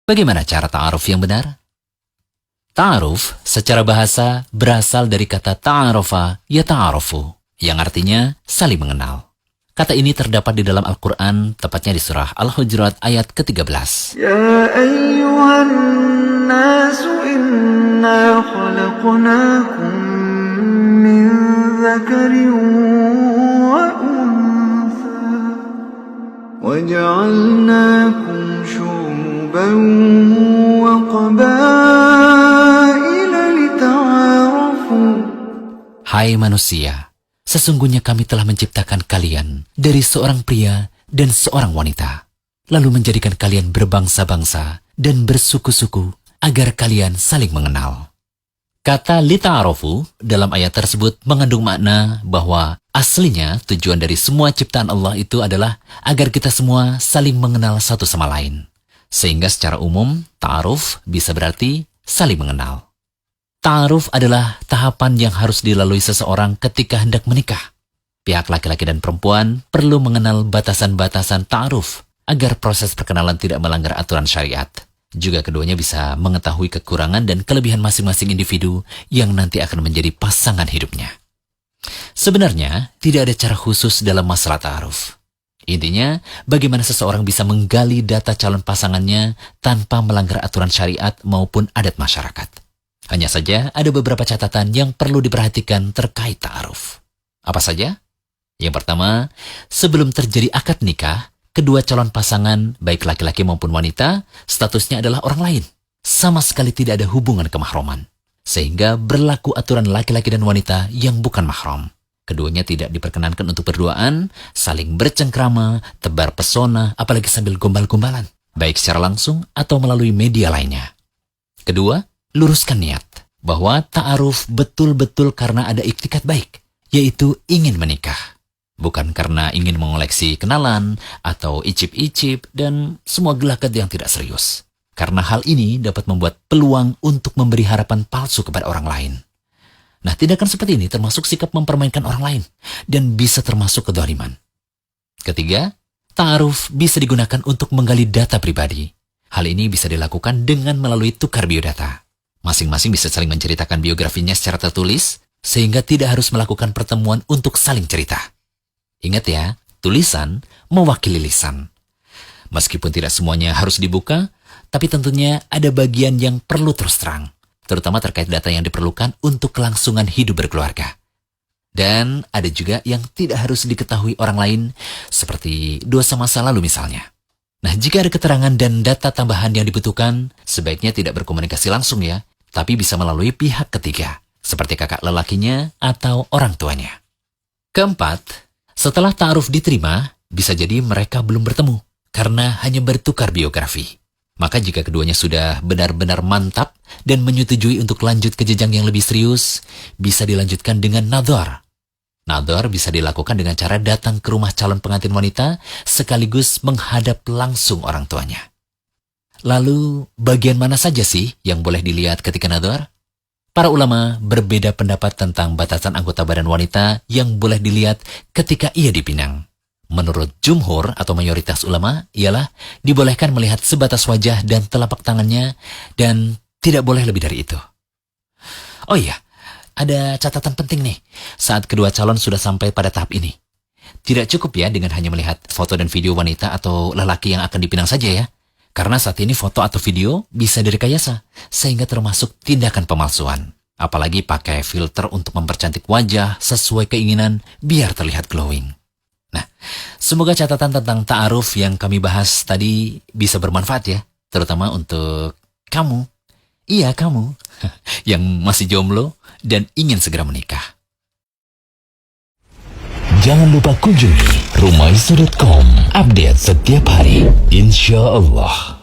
Bagaimana cara ta'aruf yang benar? Ta'aruf secara bahasa berasal dari kata ta'arofa ya ta'arofu, yang artinya saling mengenal. Kata ini terdapat di dalam Al-Quran, tepatnya di surah Al-Hujurat ayat ke-13. Ya ayyuhan nasu inna khalaqnakum min dzakarin wa untha wa ja'alnakum syu'uban wa qabaila lita'arafu. Hai manusia, sesungguhnya kami telah menciptakan kalian dari seorang pria dan seorang wanita, lalu menjadikan kalian berbangsa-bangsa dan bersuku-suku agar kalian saling mengenal. Kata lita'arofu dalam ayat tersebut mengandung makna bahwa aslinya tujuan dari semua ciptaan Allah itu adalah agar kita semua saling mengenal satu sama lain. Sehingga secara umum, ta'aruf bisa berarti saling mengenal. Ta'aruf adalah tahapan yang harus dilalui seseorang ketika hendak menikah. Pihak laki-laki dan perempuan perlu mengenal batasan-batasan ta'aruf agar proses perkenalan tidak melanggar aturan syariat. Juga keduanya bisa mengetahui kekurangan dan kelebihan masing-masing individu yang nanti akan menjadi pasangan hidupnya. Sebenarnya, tidak ada cara khusus dalam masalah ta'aruf. Intinya, bagaimana seseorang bisa menggali data calon pasangannya tanpa melanggar aturan syariat maupun adat masyarakat. Hanya saja ada beberapa catatan yang perlu diperhatikan terkait ta'aruf. Apa saja? Yang pertama, sebelum terjadi akad nikah, kedua calon pasangan, baik laki-laki maupun wanita, statusnya adalah orang lain. Sama sekali tidak ada hubungan kemahroman. Sehingga berlaku aturan laki-laki dan wanita yang bukan mahram. Keduanya tidak diperkenankan untuk berduaan, saling bercengkrama, tebar pesona, apalagi sambil gombal-gombalan, baik secara langsung atau melalui media lainnya. Kedua, luruskan niat bahwa ta'aruf betul-betul karena ada iktikat baik, yaitu ingin menikah. Bukan karena ingin mengoleksi kenalan atau icip-icip dan semua gelagat yang tidak serius. Karena hal ini dapat membuat peluang untuk memberi harapan palsu kepada orang lain. Nah, tindakan seperti ini termasuk sikap mempermainkan orang lain dan bisa termasuk kedoliman. Ketiga, ta'aruf bisa digunakan untuk menggali data pribadi. Hal ini bisa dilakukan dengan melalui tukar biodata. Masing-masing bisa saling menceritakan biografinya secara tertulis, sehingga tidak harus melakukan pertemuan untuk saling cerita. Ingat ya, tulisan mewakili lisan. Meskipun tidak semuanya harus dibuka, tapi tentunya ada bagian yang perlu terus terang, terutama terkait data yang diperlukan untuk kelangsungan hidup berkeluarga. Dan ada juga yang tidak harus diketahui orang lain, seperti dosa masa lalu misalnya. Nah, jika ada keterangan dan data tambahan yang dibutuhkan, sebaiknya tidak berkomunikasi langsung ya, tapi bisa melalui pihak ketiga, seperti kakak lelakinya atau orang tuanya. Keempat, setelah ta'aruf diterima, bisa jadi mereka belum bertemu, karena hanya bertukar biografi. Maka jika keduanya sudah benar-benar mantap dan menyetujui untuk lanjut ke jenjang yang lebih serius, bisa dilanjutkan dengan nadhar. Nadhar bisa dilakukan dengan cara datang ke rumah calon pengantin wanita sekaligus menghadap langsung orang tuanya. Lalu, bagian mana saja sih yang boleh dilihat ketika nadhar? Para ulama berbeda pendapat tentang batasan anggota badan wanita yang boleh dilihat ketika ia dipinang. Menurut jumhur atau mayoritas ulama, ialah dibolehkan melihat sebatas wajah dan telapak tangannya dan tidak boleh lebih dari itu. Oh iya, ada catatan penting nih saat kedua calon sudah sampai pada tahap ini. Tidak cukup ya dengan hanya melihat foto dan video wanita atau lelaki yang akan dipinang saja ya. Karena saat ini foto atau video bisa direkayasa, sehingga termasuk tindakan pemalsuan. Apalagi pakai filter untuk mempercantik wajah sesuai keinginan biar terlihat glowing. Nah, semoga catatan tentang ta'aruf yang kami bahas tadi bisa bermanfaat ya, terutama untuk kamu. Iya, kamu yang masih jomblo dan ingin segera menikah. Jangan lupa kunjungi rumaiso.com. Update setiap hari, insya Allah.